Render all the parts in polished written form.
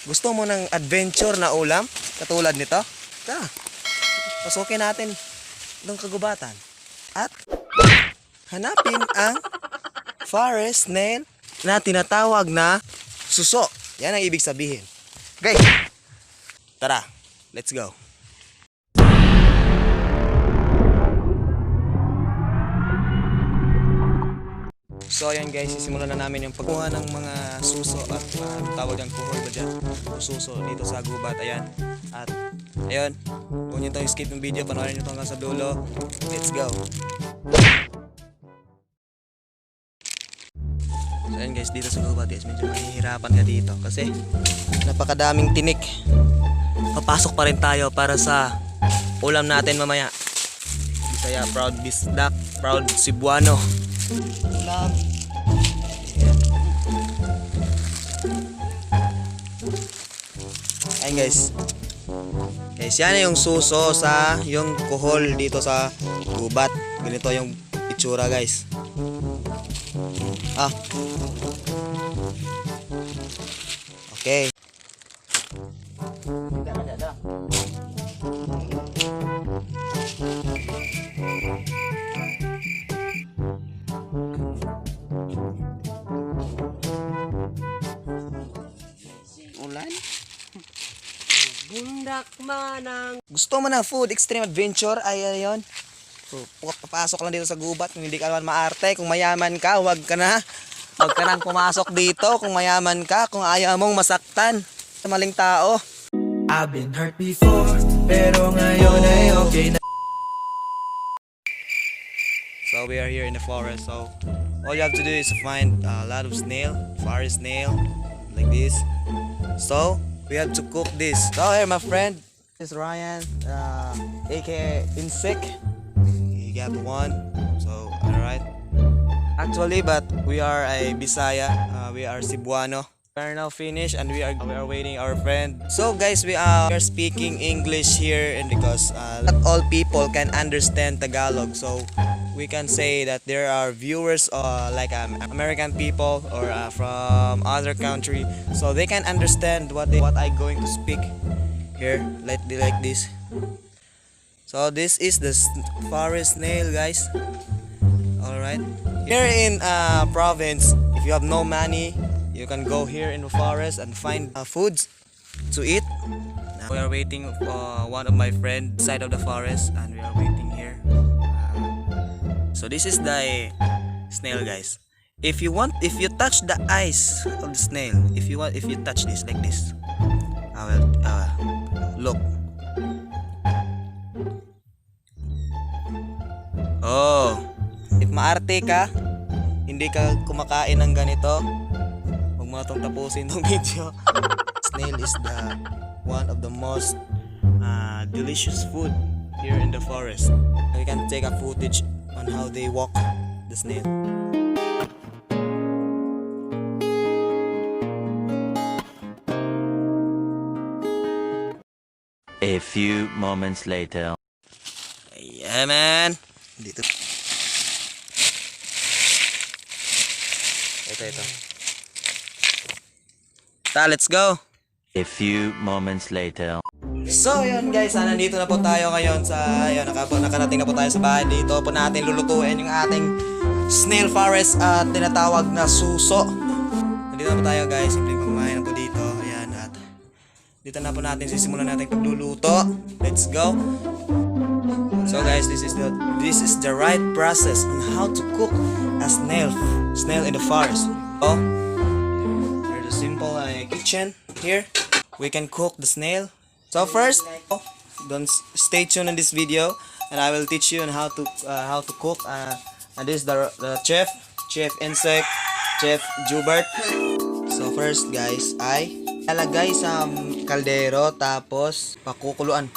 Gusto mo ng adventure na ulam? Katulad nito? Tara, pasukin natin itong kagubatan. At hanapin ang forest snail na tinatawag na suso. Yan ang ibig sabihin. Okay, tara, let's go. So ayan guys, sisimulan na namin yung pagkuha ng mga suso at tawag ng kuhol ba dyan, suso dito sa gubat. Ayan. At ayun, kung nyo itong skip yung video, panoorin nyo ito hanggang sa dulo. Let's go. So ayan guys, dito sa gubat guys, medyo mahihirapan ka dito kasi napakadaming tinik. Papasok pa rin tayo para sa ulam natin mamaya. Bisaya, proud bisdak, proud Cebuano. Ulam. Ayan guys. Guys, yan yung suso sa yung kuhol dito sa gubat. Ganito yung itsura guys. Okay. Ulan? Bundak manang. Gusto mo ng food extreme adventure? Ay ayun. So, papasok lang dito sa gubat kung hindi ka naman maarte. Kung mayaman ka, huwag ka nang pumasok dito. Kung mayaman ka, kung ayaw mong masaktan sa maling tao. I've been hurt before, pero ngayon ay okay na. So we are here in the forest. So all you have to do is to find a lot of snail, forest snail, like this. So we have to cook this. So here my friend is Ryan, aka Insect. He got one. So alright. Actually, but we are a Bisaya. We are Cebuano. We are now finished and we are waiting our friend. So guys, we are speaking English here, and because not all people can understand Tagalog, so we can say that there are viewers like American people or from other country, so they can understand what I going to speak here, like this. So this is the forest snail, guys. All right. Here in province, if you have no money, you can go here in the forest and find foods to eat. Now we are waiting for one of my friends side of the forest, and we are waiting here. So this is the snail, guys. If you touch the eyes of the snail, if you touch this like this, I will look. Oh, if maarte ka, hindi ka kumakain ng ganito, huwag mo itong tapusin itong video. Snail is the one of the most delicious food here in the forest. We can take a footage on how they walk the snail. A few moments later. Yeah, man. Dito. Ito. Let's go. A few moments later. So yun guys, nandito na po tayo ngayon sa nakarating na po tayo sa bahay. Dito po natin lulutuin yung ating snail forest at tinatawag na suso. Nandito na po tayo guys, simple kumain na po dito. Ayan, at dito na po natin sisimulan natin pagluluto. Let's go. So guys, this is the right process on how to cook a snail in the forest. Oh, here's a simple kitchen here. We can cook the snail. So first, don't stay tuned in this video, and I will teach you on how to cook. And this is the chef Insect, Chef Jubert. So first guys, ay lalagay sa kaldero tapos pakukuluan.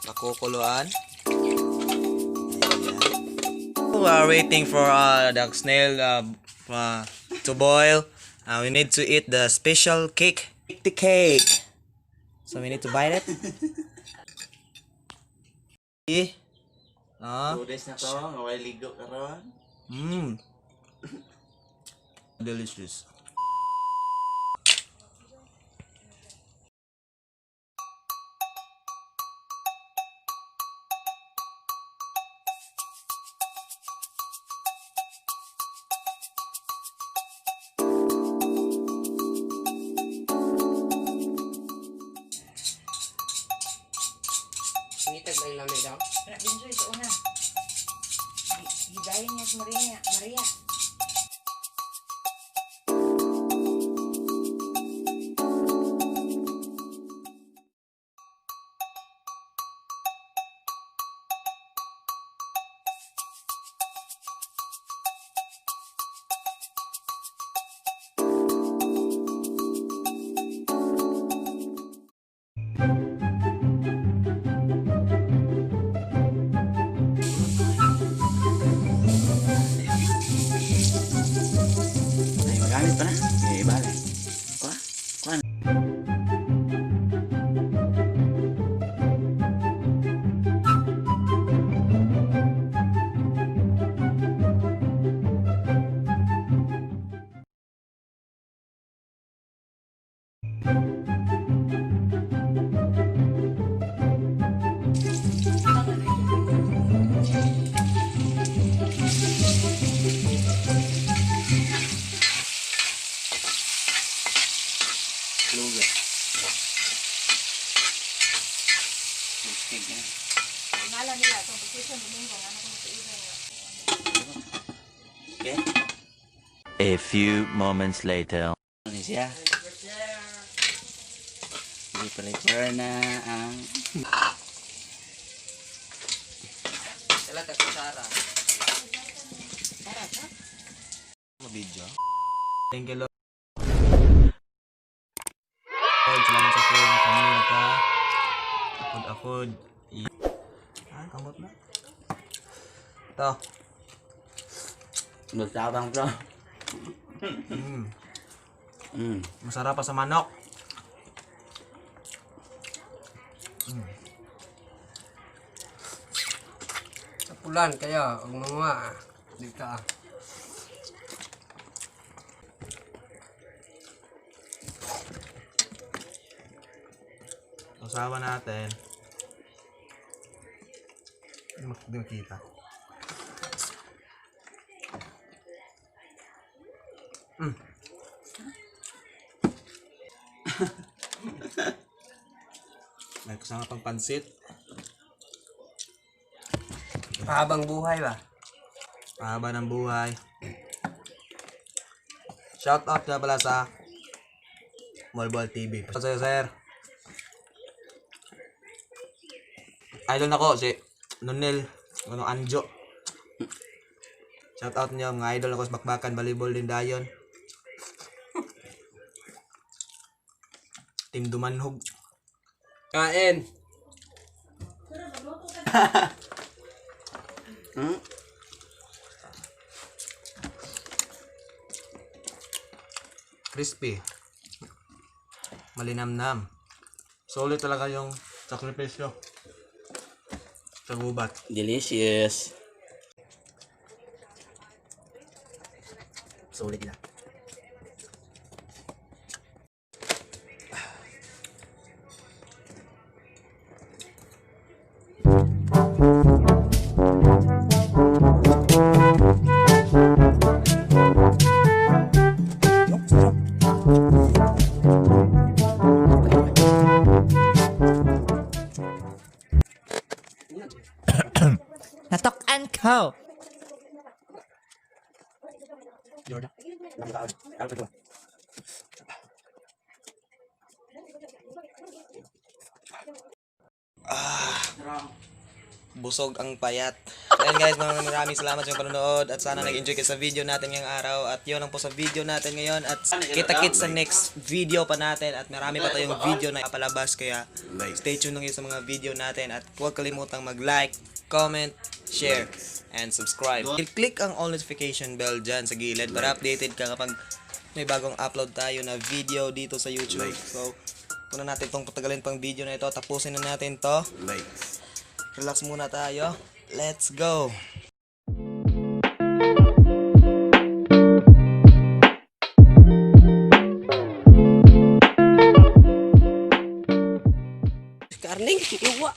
Pakukuluan. We are waiting for the snail to boil. We need to eat the special cake. Eat the cake. So we need to bite it. Ah, 2 days na to, ngaway ligo karon. delicious. Ngitag lang lamig daw. Nak binjoy sa una. Hidayin niya sa Maria. Maria. Ay, magamit pa na. May balay. Kuha. Kuha. Luga. Ngala nila itong position domingo nga na kung sa iba nga. Okay. A few moments later. Ano siya? I-prepare na ang Sila ka kusara. Video. Thank you, Lord. Lord, salamat sa food. Kami ka. Akod-akod. Kamot na. Ito. magtabang to. Masarap pa sa manok. Sa pulan kaya ang mga di ka. Usawa natin. Hindi makita. May kasama pang pansit. Pahabang buhay ba? Mahaba ng buhay. Shout out nga pala sa Molbol TV. Shout out sa'yo, sir. Idol na ko si Nonel Anjo. Shout out niyo mga idol ako sa Bakbakan Volleyball din dayon. Team Dumanhog. Kain. Crispy. Malinamnam. Solid talaga yung sakripisyo sa gubat. Delicious. Solid na. Natokan ko. Busog ang payat. So, ayun guys, maraming salamat sa panonood at sana nag-enjoy kayo sa video natin ngayong araw at yun ang po sa video natin ngayon at kita-kits sa next video pa natin at marami pa tayong video na ipapalabas kaya stay tuned lang yun sa mga video natin at huwag kalimutang mag-like, comment, share, and subscribe. I-click ang all notification bell dyan sa gilid para updated ka kapag may bagong upload tayo na video dito sa YouTube. So, kung natin itong patagalin pang video na ito, tapusin na natin to. Relax muna tayo. Let's go. Perning, iwa.